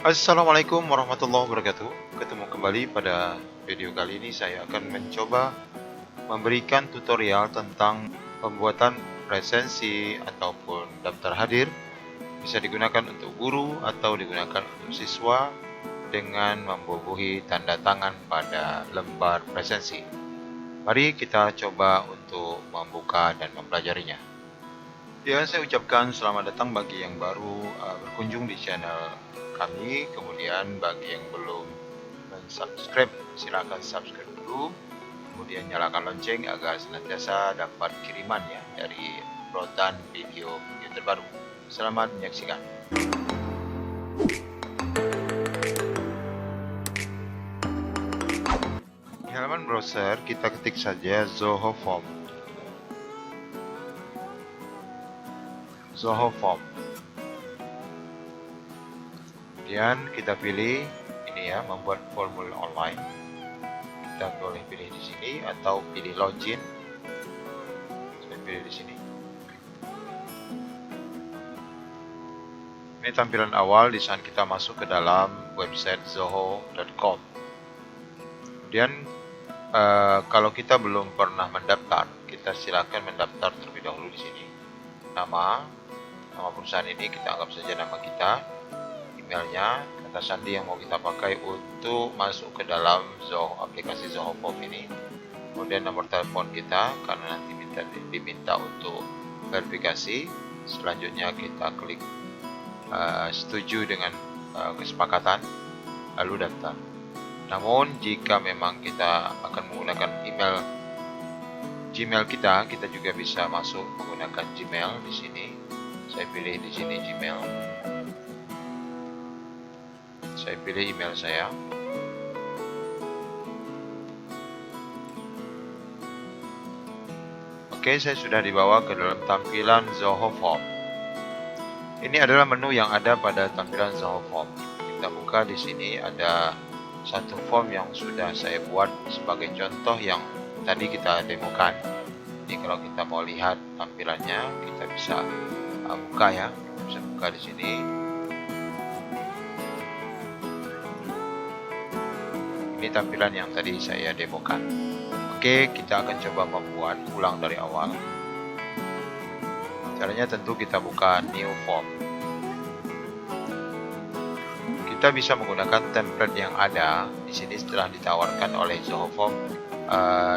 Assalamualaikum warahmatullahi wabarakatuh. Ketemu kembali pada video kali ini saya akan mencoba memberikan tutorial tentang pembuatan presensi ataupun daftar hadir. Bisa digunakan untuk guru atau digunakan untuk siswa dengan membubuhi tanda tangan pada lembar presensi. Mari kita coba untuk membuka dan mempelajarinya. Ya, saya ucapkan selamat datang bagi yang baru berkunjung di channel kami. Kemudian bagi yang belum subscribe, silakan subscribe dulu. Kemudian nyalakan lonceng agar senantiasa dapat kiriman ya dari uploadan video terbaru. Selamat menyaksikan. Di halaman browser kita ketik saja Zoho Form. Kemudian kita pilih ini ya, membuat formulir online. Kita boleh pilih di sini atau pilih login. Saya pilih di sini. Ini tampilan awal di saat kita masuk ke dalam website zoho.com. Kemudian kalau kita belum pernah mendaftar, kita silakan mendaftar terlebih dahulu di sini. Nama perusahaan ini kita anggap saja nama kita, emailnya, kata sandi yang mau kita pakai untuk masuk ke dalam aplikasi Zoho Form ini. Kemudian nomor telepon kita karena nanti diminta untuk verifikasi. Selanjutnya kita klik setuju dengan kesepakatan, lalu daftar. Namun jika memang kita akan menggunakan Gmail kita juga bisa masuk menggunakan Gmail di sini. Saya pilih di sini Gmail. Saya pilih email saya. Oke, saya sudah dibawa ke dalam tampilan Zoho Form. Ini adalah menu yang ada pada tampilan Zoho Form. Kita buka di sini ada satu form yang sudah saya buat sebagai contoh yang tadi kita demokan. Jadi kalau kita mau lihat tampilannya, kita bisa buka ya, bisa buka di sini. Ini tampilan yang tadi saya demokan. Oke, kita akan coba membuat ulang dari awal. Caranya tentu kita buka new form. Kita bisa menggunakan template yang ada di sini setelah ditawarkan oleh Zoho Form.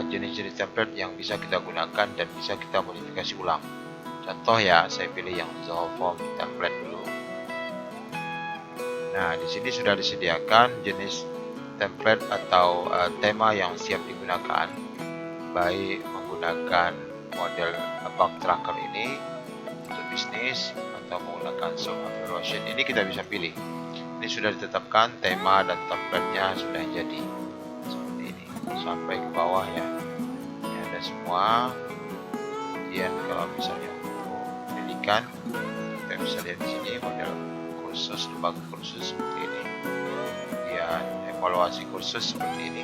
Jenis-jenis template yang bisa kita gunakan dan bisa kita modifikasi ulang. Contoh ya, saya pilih yang Zoho Form template dulu. Nah, di sini sudah disediakan jenis template atau tema yang siap digunakan, baik menggunakan model bug tracker ini untuk bisnis atau menggunakan soft evaluation. Ini kita bisa pilih. Ini sudah ditetapkan tema dan template-nya sudah jadi seperti ini sampai ke bawah ya. Ini ada semua. Kemudian kalau misalnya untuk pendidikan, kita bisa lihat di sini model kursus, lembaga kursus seperti ini. Kemudian evaluasi kursus seperti ini.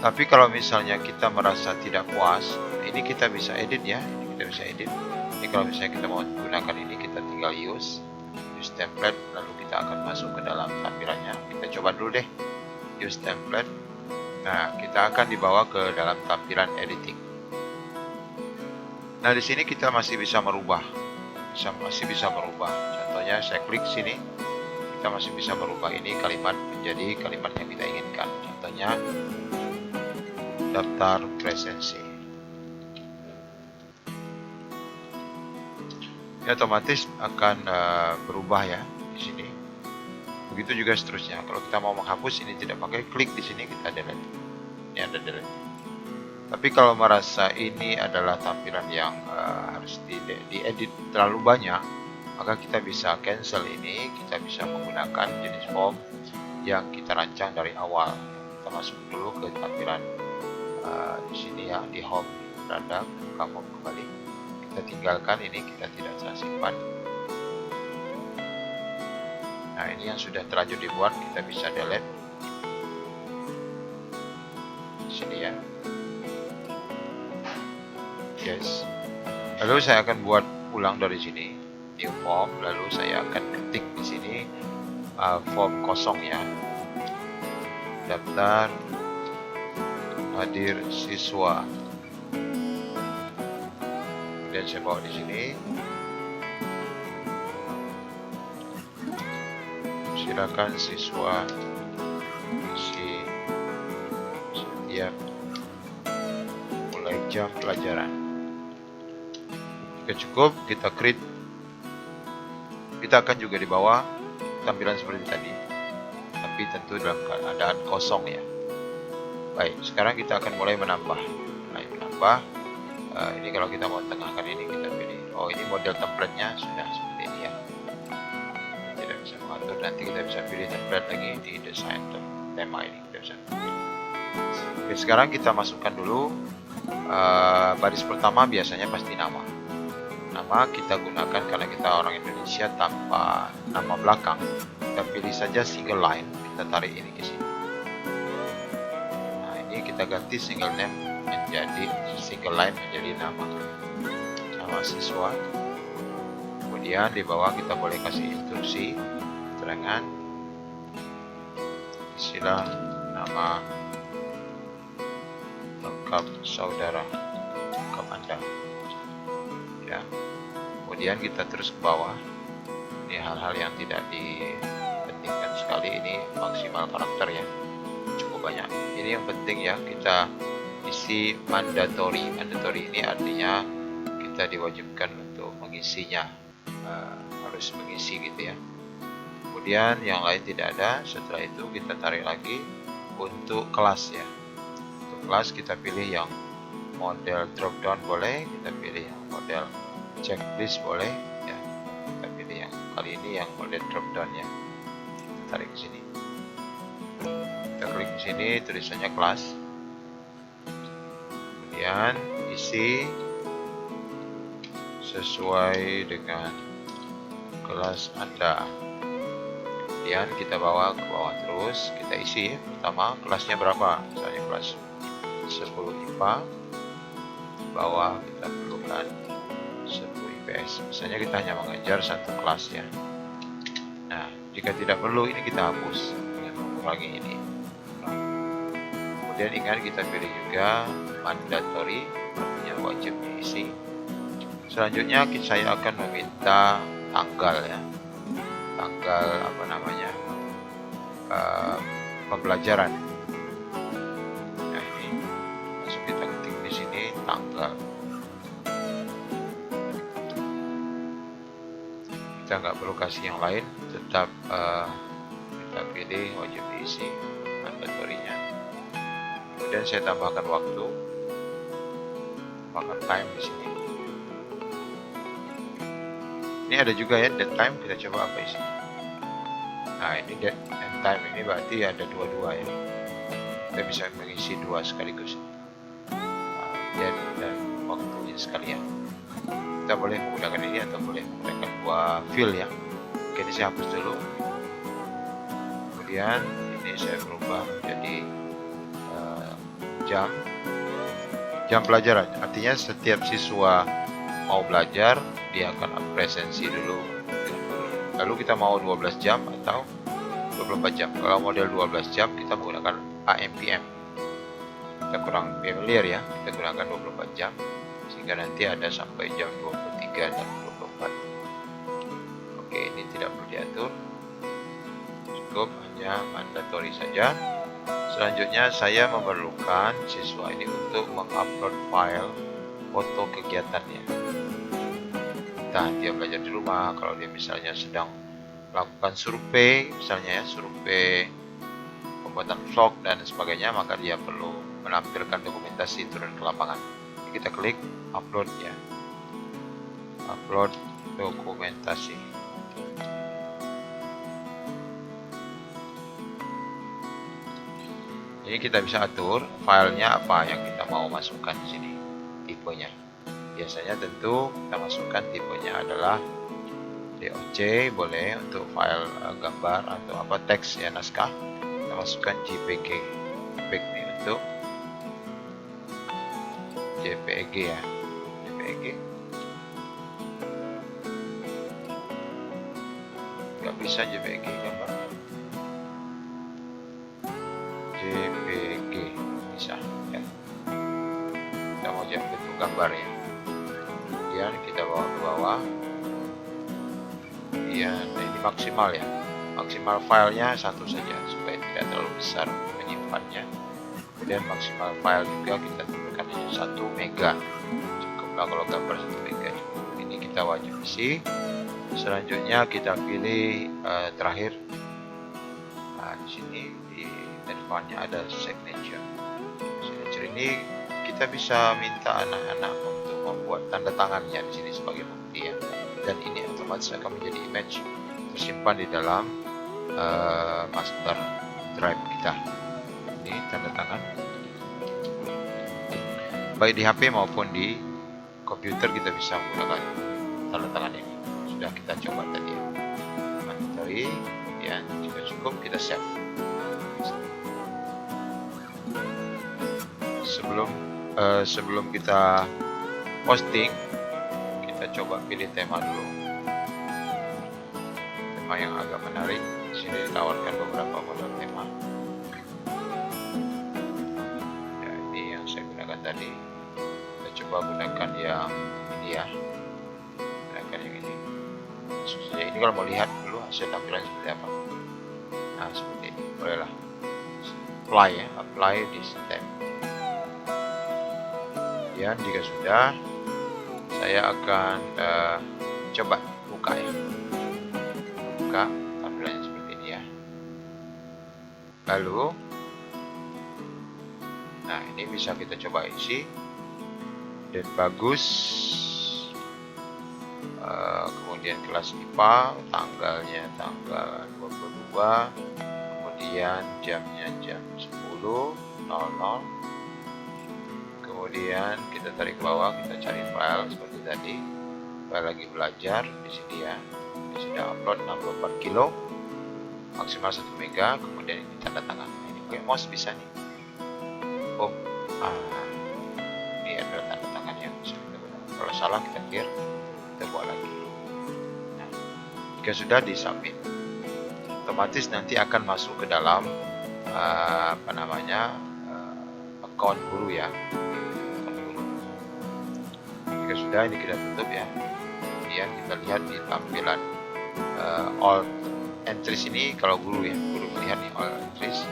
Tapi kalau misalnya kita merasa tidak puas, ini kita bisa edit ya. Ini kita bisa edit. Ini kalau misalnya kita mau gunakan ini, kita tinggal use template, lalu kita akan masuk ke dalam tampilannya. Kita coba dulu deh use template. Nah, kita akan dibawa ke dalam tampilan editing. Nah, di sini kita masih bisa merubah, masih bisa merubah. Contohnya saya klik sini, kita masih bisa merubah ini kalimat menjadi kalimat yang kita inginkan. Contohnya daftar presensi. Ini otomatis akan berubah ya di sini. Begitu juga seterusnya. Kalau kita mau menghapus ini tidak pakai, klik di sini kita delete. Ini ada delete. Tapi kalau merasa ini adalah tampilan yang harus diedit terlalu banyak, maka kita bisa cancel ini. Kita bisa menggunakan jenis form yang kita rancang dari awal. Kita masuk dulu ke tampilan di sini ya, di home beranda, buka form kembali. Kita tinggalkan ini, kita tidak usah simpan. Nah, ini yang sudah terlanjur dibuat, kita bisa delete di sini ya. Yes. Lalu saya akan buat ulang dari sini, new form. Lalu saya akan ketik di sini form kosong ya. Daftar hadir siswa. Kemudian saya bawa di sini. Silakan siswa isi setiap mulai jam pelajaran. Jika cukup, kita create. Kita akan juga di bawah tampilan seperti tadi, tapi tentu dalam keadaan kosong ya. Baik, sekarang kita akan mulai menambah. Ini kalau kita mau tengahkan ini, kita pilih. Oh, ini model template-nya sudah seperti ini ya. Tidak bisa mengatur. Nanti kita bisa pilih template lagi di desain tema ini. Kita bisa pilih. Oke, sekarang kita masukkan dulu baris pertama, biasanya pasti nama. Nama kita gunakan karena kita orang Indonesia tanpa nama belakang. Kita pilih saja single line. Kita tarik ini ke sini. Nah, ini kita ganti single name menjadi single line menjadi nama siswa. Kemudian di bawah kita boleh kasih instruksi keterangan, isilah nama lengkap saudara, lengkap Anda ya. Kemudian kita terus ke bawah. Ini hal-hal yang tidak dipentingkan sekali, ini maksimal karakter ya, cukup banyak. Ini yang penting ya, kita isi mandatory. Mandatory ini artinya kita diwajibkan untuk mengisinya, harus mengisi gitu ya. Kemudian yang lain tidak ada. Setelah itu kita tarik lagi untuk kelas ya. Untuk kelas kita pilih yang model drop down boleh, kita pilih yang model checklist boleh ya. Kita pilih yang kali ini yang model drop down ya. Kita tarik ke sini. Kita klik di sini tulisannya kelas. Kemudian isi sesuai dengan kelas Anda. Kemudian kita bawa ke bawah terus, kita isi pertama kelasnya berapa, misalnya kelas 10 IPA, bawah kita perlukan 10 IPS. Misalnya kita hanya mengajar satu kelas ya. Nah, jika tidak perlu ini kita hapus dengan mengurangi ini. Kemudian ingat kita pilih juga mandatory, artinya wajib diisi. Selanjutnya saya akan meminta tanggal ya, tanggal apa namanya, pembelajaran. Nah ini langsung kita ketik di sini tanggal. Kita nggak perlu kasih yang lain, tetap kita pilih wajib diisi mandatorinya. Kemudian saya tambahkan waktu, tambahkan time di sini. Ini ada juga ya date time, kita coba apa isi. Nah ini date and time ini berarti ada dua-dua ya. Kita bisa mengisi dua sekaligus. Date dan waktunya sekalian. Kita boleh menggunakan ini atau boleh menggunakan dua field ya. Oke, ini saya hapus dulu. Kemudian ini saya berubah menjadi jam pelajaran. Artinya setiap siswa mau belajar, dia akan presensi dulu. Lalu kita mau 12 jam atau 24 jam. Kalau model 12 jam kita menggunakan AM/PM. Kita kurang familiar ya, kita gunakan 24 jam sehingga nanti ada sampai jam 23 dan 24. Oke, ini tidak perlu diatur, cukup hanya mandatory saja. Selanjutnya saya memerlukan siswa ini untuk mengupload file foto kegiatannya. Entah dia belajar di rumah, kalau dia misalnya sedang melakukan survei, misalnya ya survei pembuatan vlog dan sebagainya, maka dia perlu menampilkan dokumentasi turun ke lapangan. Kita klik upload ya, upload dokumentasi. Ini kita bisa atur filenya apa yang kita mau masukkan di sini, tipenya. Biasanya tentu kita masukkan tipenya adalah DOC, boleh untuk file gambar atau apa teks ya, naskah. Kita masukkan JPG. JPEG ini untuk JPEG ya, JPEG. Nggak bisa JPEG gambar. JPG bisa ya. Kita mau jadi bentuk gambar ya. Kemudian kita bawa ke bawah. Kemudian ini maksimal ya. Maksimal filenya satu saja supaya tidak terlalu besar menyimpannya. Kemudian maksimal file juga kita tentukan hanya 1 mega. Cukuplah kalau gambar 1 mega. Ini kita wajib isi. Selanjutnya kita pilih terakhir. Nah, di sini di advance-nya ada signature. Signature ini kita bisa minta anak-anak untuk membuat tanda tangannya di sini sebagai bukti ya. Dan ini otomatis akan menjadi image tersimpan di dalam master drive kita. Ini tanda tangan. Baik di HP maupun di komputer kita bisa menggunakan tanda tangan ini. Sudah kita coba tadi ya. Manteri, kemudian jika cukup kita save. Sebelum kita posting, kita coba pilih tema dulu. Tema yang agak menarik. Di sini ditawarkan beberapa model tema. Ya, ini yang saya gunakan tadi. Kita coba gunakan yang ini ya. Gunakan yang ini. Maksudnya ini kalau mau lihat dulu hasil tampilan seperti apa. Nah, seperti ini. Bolehlah. Apply ya. Apply di stem. Kemudian jika sudah, saya akan coba buka ya. Buka tampilannya seperti ini ya. Lalu, nah ini bisa kita coba isi. Dan bagus. Kemudian kelas IPA, tanggalnya tanggal 22. Kemudian jamnya jam 10.00. Kemudian kita tarik ke bawah, kita cari file seperti tadi. File lagi belajar di sini ya. Ini sudah upload 64 kilo, maksimal 1 mega. Kemudian ini tanda tangan. Ini pakai mouse bisa nih. Oh, ini adalah tanda tangan yang bisa kita gunakan. Kalau salah kita clear, kita buat lagi. Nah, jika sudah disubmit, otomatis nanti akan masuk ke dalam account guru ya. Jika sudah, ini kita tutup ya. Kemudian kita lihat di tampilan all entries ini. Kalau guru ya, guru melihat nih all entries.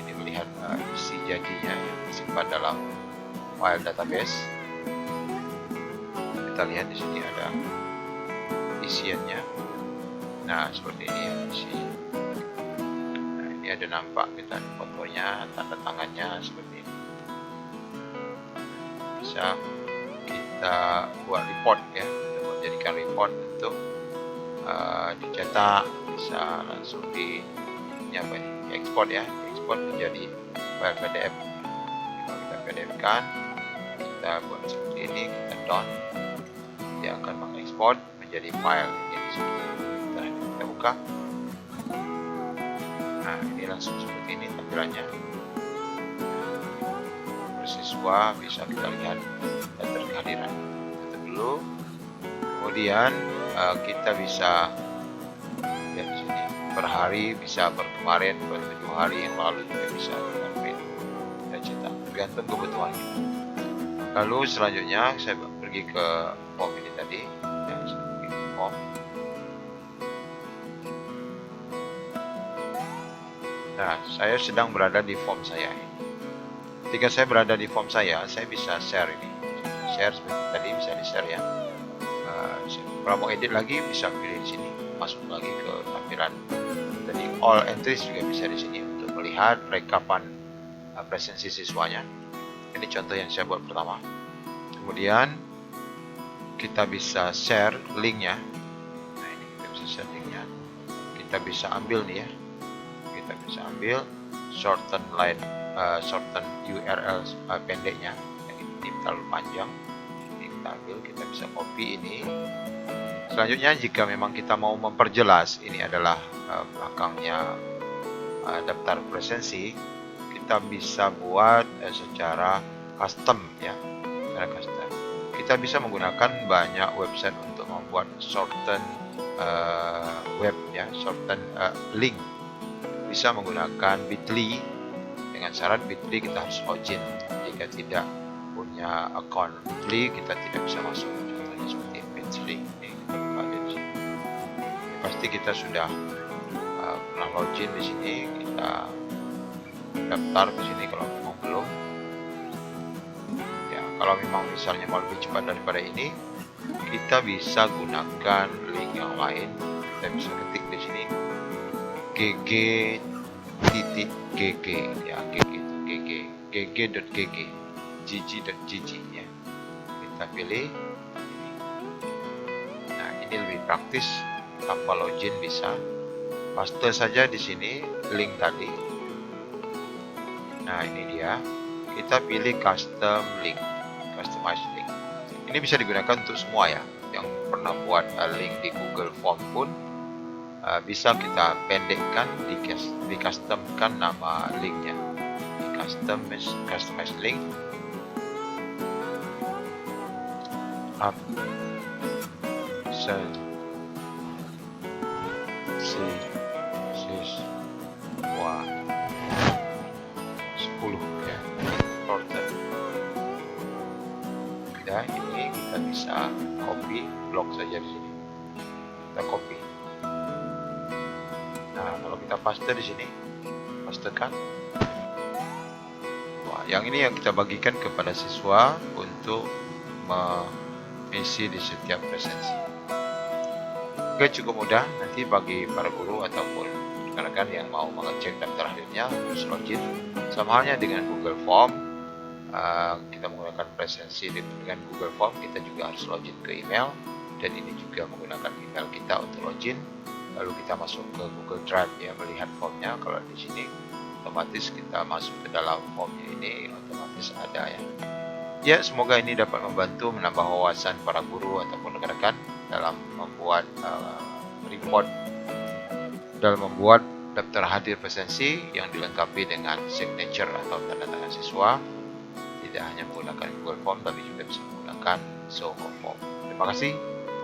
Ini melihat isi janjinya yang disimpan dalam file database. Kita lihat di sini ada isiannya. Nah, seperti ini ya isi. Nah, ini ada nampak kita fotonya, tanda tangannya seperti ini. Bisa kita buat report ya, kita buat jadikan report untuk dicetak, bisa langsung di ekspor ya, ekspor menjadi file PDF. Kalau kita PDF kan, kita buat seperti ini, kita down, dia akan mengekspor menjadi file ini di sini. Kita buka. Nah, ini langsung seperti ini tampilannya. Siswa bisa kita lihat daftar kehadiran. Tutup dulu. Kemudian kita bisa lihat di sini per hari, bisa per kemarin, per 7 hari yang lalu juga bisa dengan print. Kita cetak tergantung kebutuhan kita. Lalu selanjutnya saya pergi ke form ini tadi, yang seperti form. Nah, saya sedang berada di form saya ini. Ketika saya berada di form saya bisa share ini. Share seperti tadi bisa di-share ya. Kalau mau edit lagi bisa pilih di sini. Masuk lagi ke tampilan. Jadi all entries juga bisa di sini untuk melihat rekapan presensi siswanya. Ini contoh yang saya buat pertama. Kemudian kita bisa share linknya. Nah, ini kita bisa share linknya. Kita bisa ambil nih ya. Kita bisa ambil shorten line. Shorten URL pendeknya, yang ini terlalu panjang. Ini kita ambil, kita bisa copy ini. Selanjutnya jika memang kita mau memperjelas, ini adalah belakangnya daftar presensi, kita bisa buat secara custom ya, secara custom. Kita bisa menggunakan banyak website untuk membuat shorten web ya, shorten link. Bisa menggunakan Bitly. dengan syarat Bitly kita harus login. Jika tidak punya account Bitly, kita tidak bisa masuk. Contohnya seperti Bitly ini, kita buka di sini. Ya, pasti kita sudah pernah login di sini. Kita daftar ke sini kalau memang belum. Ya, kalau memang misalnya mau lebih cepat daripada ini, kita bisa gunakan link yang lain. Kita bisa ketik di sini gg.gg ya, gg.gg gg.gg ya. Kita pilih ini. Nah, ini lebih praktis, tanpa login bisa. Paste saja di sini link tadi. Nah, ini dia. Kita pilih custom link, customize link. Ini bisa digunakan untuk semua ya. Yang pernah buat link di Google Form pun bisa kita pendekkan, di customkan nama linknya. Di customize link. Up wah 10 ya, order. Ya, ini kita bisa copy blok saja di sini. Kita copy. Nah, kalau kita paste di sini, pastekan. Wah, yang ini yang kita bagikan kepada siswa untuk mengisi di setiap presensi. Oke, cukup mudah. Nanti bagi para guru ataupun rekan-rekan yang mau mengecek daftar hadirnya harus login. Sama halnya dengan Google Form, kita menggunakan presensi dengan Google Form, kita juga harus login ke email, dan ini juga menggunakan email kita untuk login. Lalu kita masuk ke Google Drive ya, melihat formnya. Kalau di sini otomatis kita masuk ke dalam formnya, ini otomatis ada ya. Ya, semoga ini dapat membantu menambah wawasan para guru ataupun rekan-rekan dalam membuat report, dalam membuat daftar hadir presensi yang dilengkapi dengan signature atau tanda tangan siswa. Tidak hanya menggunakan Google Form, tapi juga bisa menggunakan Zoho Form. Terima kasih.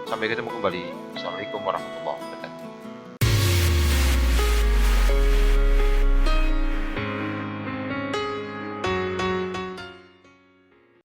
Sampai ketemu kembali. Assalamualaikum warahmatullahi wabarakatuh.